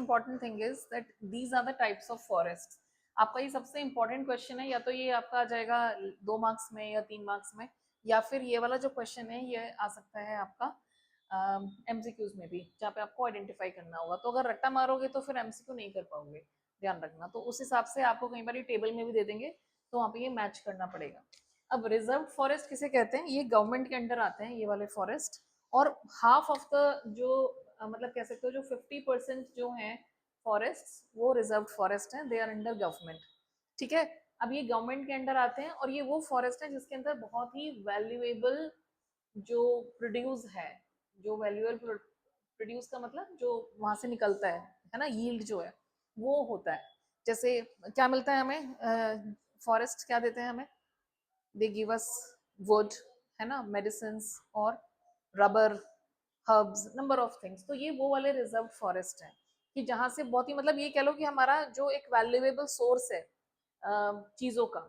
Important thing is that these are the types of forest. आपका ये सबसे important question है, या तो ये आपका आ जाएगा 2 मार्क्स में या 3 मार्क्स में, या फिर ये वाला जो क्वेश्चन है ये आ सकता है आपका एमसीक्यूज में भी, जहाँ पे आपको आइडेंटिफाई करना होगा। तो अगर रट्टा मारोगे तो फिर एमसीक्यू नहीं कर पाओगे, ध्यान रखना। तो उस हिसाब से आपको कई बार टेबल में भी दे देंगे, तो वहाँ पे ये मैच करना पड़ेगा। अब रिजर्व फॉरेस्ट किसे कहते हैं? ये गवर्नमेंट के अंडर आते हैं ये वाले फॉरेस्ट, और हाफ ऑफ द जो मतलब कह सकते हो जो 50% जो है फॉरेस्ट वो रिजर्व फॉरेस्ट हैं, दे आर अंडर गवर्नमेंट। ठीक है, अब ये गवर्नमेंट के अंडर आते हैं, और ये वो फॉरेस्ट है जिसके अंदर बहुत ही वैल्यूएबल जो प्रोड्यूस है, जो वैल्यूएबल प्रोड्यूस का मतलब जो वहां से निकलता है ना, यील्ड जो है वो होता है। जैसे क्या मिलता है हमें, फॉरेस्ट क्या देते हैं हमें? दे गिव अस वुड, है ना, मेडिसिन और rubber, herbs, number of things. तो ये वो वाले रिजर्व फॉरेस्ट हैं कि जहाँ से बहुत ही मतलब ये कह लो कि हमारा जो एक वैल्यूएबल सोर्स है चीज़ों का,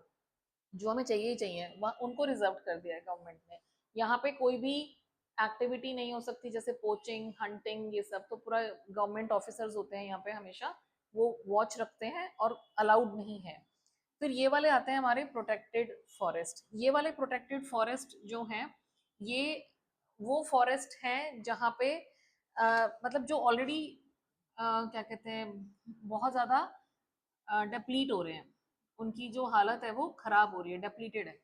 जो हमें चाहिए ही चाहिए, वहाँ उनको रिजर्व कर दिया है गवर्नमेंट ने। यहाँ पे कोई भी एक्टिविटी नहीं हो सकती, जैसे पोचिंग, हंटिंग, ये सब तो पूरा गवर्नमेंट ऑफिसर्स होते हैं यहाँ पे, हमेशा वो वॉच रखते हैं और अलाउड नहीं है। फिर ये वाले आते हैं हमारे प्रोटेक्टेड फॉरेस्ट। ये वाले प्रोटेक्टेड फॉरेस्ट जो हैं, ये वो फॉरेस्ट हैं जहाँ पे मतलब जो ऑलरेडी क्या कहते हैं, बहुत ज़्यादा डेप्लीट हो रहे हैं, उनकी जो हालत है वो खराब हो रही है, डेप्लीटेड है।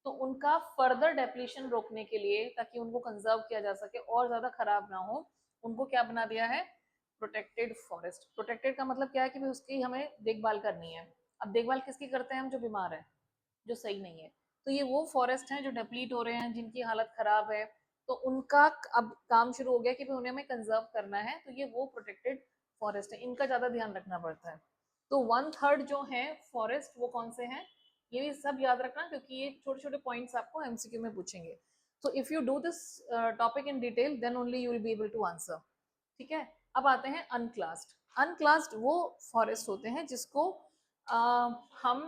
तो उनका फर्दर डेप्लीशन रोकने के लिए, ताकि उनको कंजर्व किया जा सके और ज़्यादा खराब ना हो, उनको क्या बना दिया है? Protected forest. प्रोटेक्टेड का मतलब क्या है कि भाई उसकी हमें देखभाल करनी है। अब देखभाल किसकी करते हैं हम? जो बीमार है, जो सही नहीं है। तो ये वो फॉरेस्ट हैं जो डेप्लीट हो रहे हैं, जिनकी हालत खराब है, तो उनका अब काम शुरू हो गया कि भाई उन्हें हमें कंजर्व करना है। तो ये वो प्रोटेक्टेड फॉरेस्ट है, इनका ज्यादा ध्यान रखना पड़ता है। तो 1/3 जो है फॉरेस्ट वो कौन से हैं, ये भी सब याद रखना, क्योंकि ये छोटे छोटे पॉइंट्स आपको एमसीक्यू में पूछेंगे। तो if you do this topic in detail then only you will be able to answer. ठीक है, अब आते हैं अनक्लास्ड। अनक्लास्ड वो फॉरेस्ट होते हैं जिसको हम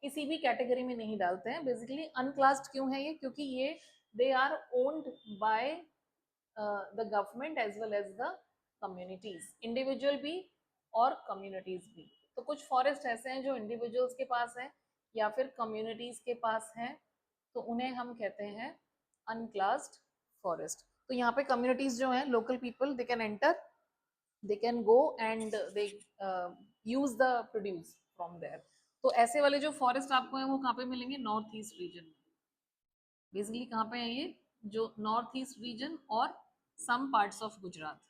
किसी भी कैटेगरी में नहीं डालते हैं। बेसिकली अनक्लास्ड क्यों है ये? क्योंकि ये they are owned by the government as well as the communities, individual भी और कम्युनिटीज भी। तो कुछ फॉरेस्ट ऐसे हैं जो इंडिविजुअल्स के पास है या फिर कम्युनिटीज के पास हैं, तो उन्हें हम कहते हैं अनक्लास्ड फॉरेस्ट। तो यहाँ पे कम्युनिटीज जो हैं, local people, they can enter, they can go and they use the produce from there। तो ऐसे वाले जो फॉरेस्ट आपको है वो कहाँ पे मिलेंगे? नॉर्थ ईस्ट रीजन में। बेसिकली कहाँ पे है ये? जो नॉर्थ ईस्ट रीजन और सम पार्ट्स ऑफ गुजरात।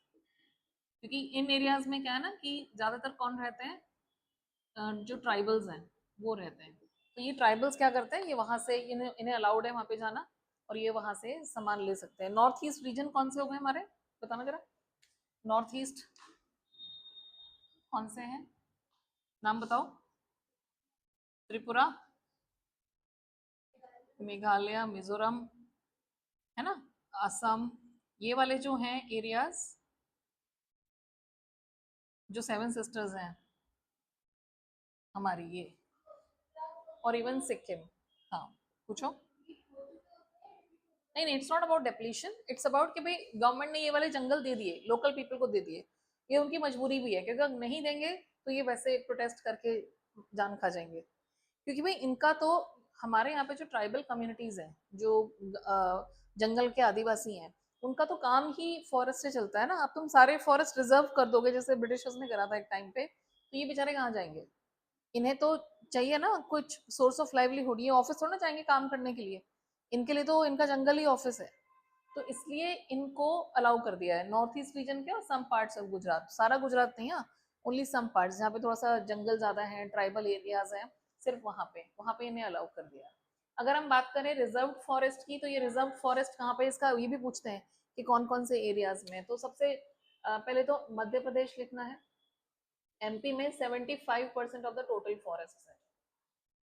क्योंकि इन एरियाज में क्या है ना कि ज्यादातर कौन रहते हैं? जो ट्राइबल्स हैं वो रहते हैं। तो ये ट्राइबल्स क्या करते हैं, ये वहां से इन्हें इन्हें अलाउड है वहां पे जाना, और ये वहां से सामान ले सकते हैं। नॉर्थ ईस्ट रीजन कौन से हो गए हमारे? बताना जरा, नॉर्थ ईस्ट कौन से हैं? नाम बताओ। त्रिपुरा, मेघालय, मिजोरम, है ना, असम, ये वाले जो हैं एरियाज, जो 7 सिस्टर्स हैं हमारी ये, और इवन सिक्किम। हाँ, पूछो। नहीं नहीं, it's not about depletion, it's about कि भाई गवर्नमेंट ने ये वाले जंगल दे दिए, लोकल पीपल को दे दिए। ये उनकी मजबूरी भी है, क्योंकि अगर नहीं देंगे तो ये वैसे प्रोटेस्ट करके जान खा जाएंगे। क्योंकि भाई इनका तो, हमारे यहाँ पे जो ट्राइबल कम्युनिटीज हैं, जो जंगल के आदिवासी हैं, उनका तो काम ही फॉरेस्ट से चलता है ना। अब तुम सारे फॉरेस्ट रिजर्व कर दोगे जैसे ब्रिटिशर्स ने करा था एक टाइम पे, तो ये बेचारे कहाँ जाएंगे? इन्हें तो चाहिए ना कुछ सोर्स ऑफ लाइवलीहुड, ये ऑफिस थोड़ा ना जाएंगे काम करने के लिए, इनके लिए तो इनका जंगल ही ऑफिस है। तो इसलिए इनको अलाउ कर दिया है नॉर्थ ईस्ट रीजन के और सम पार्ट्स ऑफ गुजरात, सारा गुजरात नहीं, हाँ, ओनली सम पार्ट्स जहाँ पे थोड़ा सा जंगल ज्यादा है, ट्राइबल एरियाज हैं, सिर्फ वहां पे इन्हें अलाउ कर दिया। अगर हम बात करें रिजर्व फॉरेस्ट की, तो ये रिजर्व फॉरेस्ट कहाँ पे, इसका ये भी पूछते हैं कि कौन कौन से एरियाज में। तो सबसे पहले तो मध्य प्रदेश लिखना है। एमपी में 75% ऑफ द टोटल फॉरेस्ट है।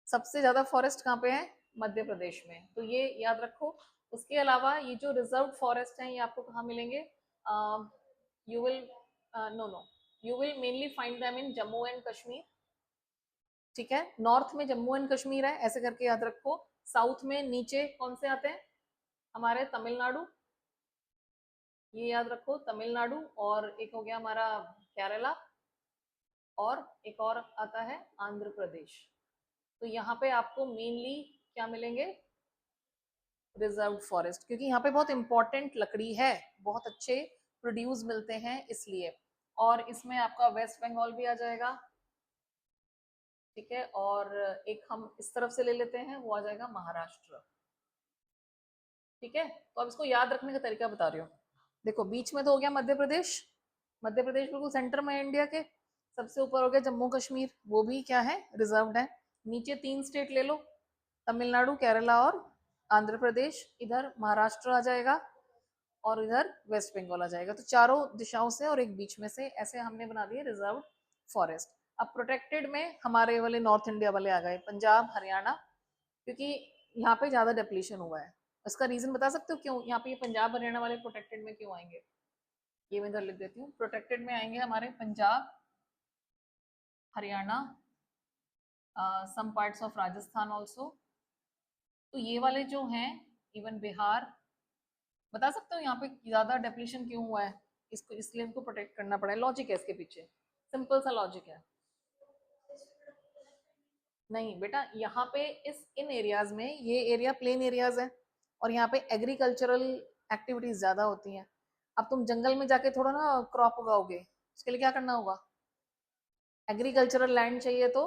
सबसे ज्यादा फॉरेस्ट कहाँ पे है? मध्य प्रदेश में, तो ये याद रखो। उसके अलावा ये जो रिजर्व फॉरेस्ट हैं ये आपको कहाँ मिलेंगे? You will know no, you will mainly find them in Jammu and Kashmir. ठीक है, नॉर्थ में जम्मू एंड कश्मीर है, ऐसे करके याद रखो। साउथ में नीचे कौन से आते हैं? हमारे तमिलनाडु, ये याद रखो, तमिलनाडु। और एक हो गया हमारा केरला, और एक और आता है आंध्र प्रदेश। तो यहाँ पे आपको मेनली क्या मिलेंगे, रिजर्व फॉरेस्ट, क्योंकि यहाँ पे बहुत इंपॉर्टेंट लकड़ी है, बहुत अच्छे प्रोड्यूस मिलते हैं इसलिए। और इसमें आपका वेस्ट बंगाल भी आ जाएगा, ठीक है। और एक हम इस तरफ से ले लेते हैं, वो आ जाएगा महाराष्ट्र, ठीक है। तो अब इसको याद रखने का तरीका बता रही हूँ। देखो बीच में तो हो गया मध्य प्रदेश, मध्य प्रदेश बिल्कुल सेंटर में है इंडिया के। सबसे ऊपर हो गया जम्मू कश्मीर, वो भी क्या है, रिजर्व्ड है। नीचे 3 स्टेट ले लो, तमिलनाडु, केरला और आंध्र प्रदेश। इधर महाराष्ट्र आ जाएगा और इधर वेस्ट बंगाल आ जाएगा। तो चारों दिशाओं से और एक बीच में से ऐसे हमने बना दिए रिजर्व फॉरेस्ट। अब प्रोटेक्टेड में हमारे वाले नॉर्थ इंडिया वाले आ गए, पंजाब, हरियाणा, क्योंकि यहाँ पे ज्यादा डिप्लीशन हुआ है। इसका रीजन बता सकते हो क्यों यहाँ पे ये पंजाब हरियाणा वाले प्रोटेक्टेड में क्यों आएंगे? ये मैं इधर लिख देती हूँ। प्रोटेक्टेड में आएंगे हमारे Punjab, Haryana, some parts of Rajasthan also. तो ये वाले जो हैं, इवन बिहार, बता सकते हो यहाँ पे ज्यादा डेप्लीशन क्यों हुआ है? इसको इसलिए इनको प्रोटेक्ट करना पड़ा है। लॉजिक है इसके पीछे, सिंपल सा लॉजिक है। नहीं बेटा, यहाँ पे इस इन एरियाज में, ये एरिया प्लेन एरियाज है और यहाँ पे एग्रीकल्चरल एक्टिविटीज ज्यादा होती हैं। अब तुम जंगल में जाके थोड़ा ना क्रॉप उगाओगे, उसके लिए क्या करना होगा? एग्रीकल्चरल लैंड चाहिए। तो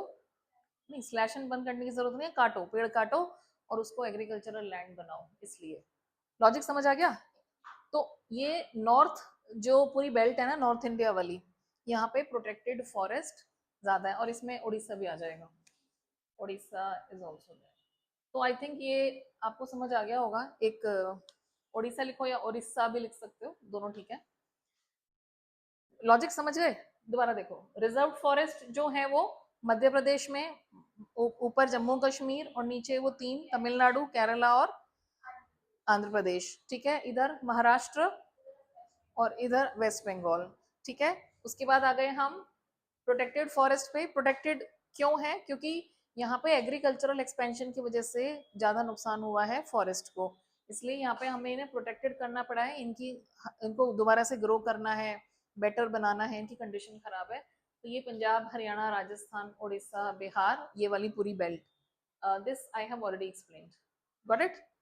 नहीं, स्लैशन बंद करने की जरूरत नहीं है, काटो, पेड़ काटो और उसको एग्रीकल्चरल लैंड बनाओ, इसलिए। लॉजिक समझ आ गया? तो ये नॉर्थ, जो पूरी बेल्ट है ना नॉर्थ इंडिया वाली, यहाँ पे प्रोटेक्टेड फॉरेस्ट ज्यादा है और इसमें उड़ीसा भी आ जाएगा। Orissa is also there. तो आई थिंक ये आपको समझ आ गया होगा। एक उड़ीसा लिखो या उड़ीसा भी लिख सकते हो, दोनों ठीक है। लॉजिक समझ गए? दोबारा देखो, रिजर्व फॉरेस्ट जो है वो मध्य प्रदेश में, ऊपर जम्मू कश्मीर और नीचे वो 3, तमिलनाडु, केरला और आंध्र प्रदेश, ठीक है। इधर महाराष्ट्र और इधर वेस्ट बंगाल, ठीक है। उसके बाद आ गए हम प्रोटेक्टेड फॉरेस्ट पे। प्रोटेक्टेड क्यों है? क्योंकि यहाँ पे एग्रीकल्चरल एक्सपेंशन की वजह से ज्यादा नुकसान हुआ है फॉरेस्ट को, इसलिए यहाँ पे हमें इन्हें प्रोटेक्टेड करना पड़ा है। इनको दोबारा से ग्रो करना है, बेटर बनाना है, इनकी कंडीशन खराब है। तो ये पंजाब, हरियाणा, राजस्थान, उड़ीसा, बिहार, ये वाली पूरी belt, this I have already explained. Got it?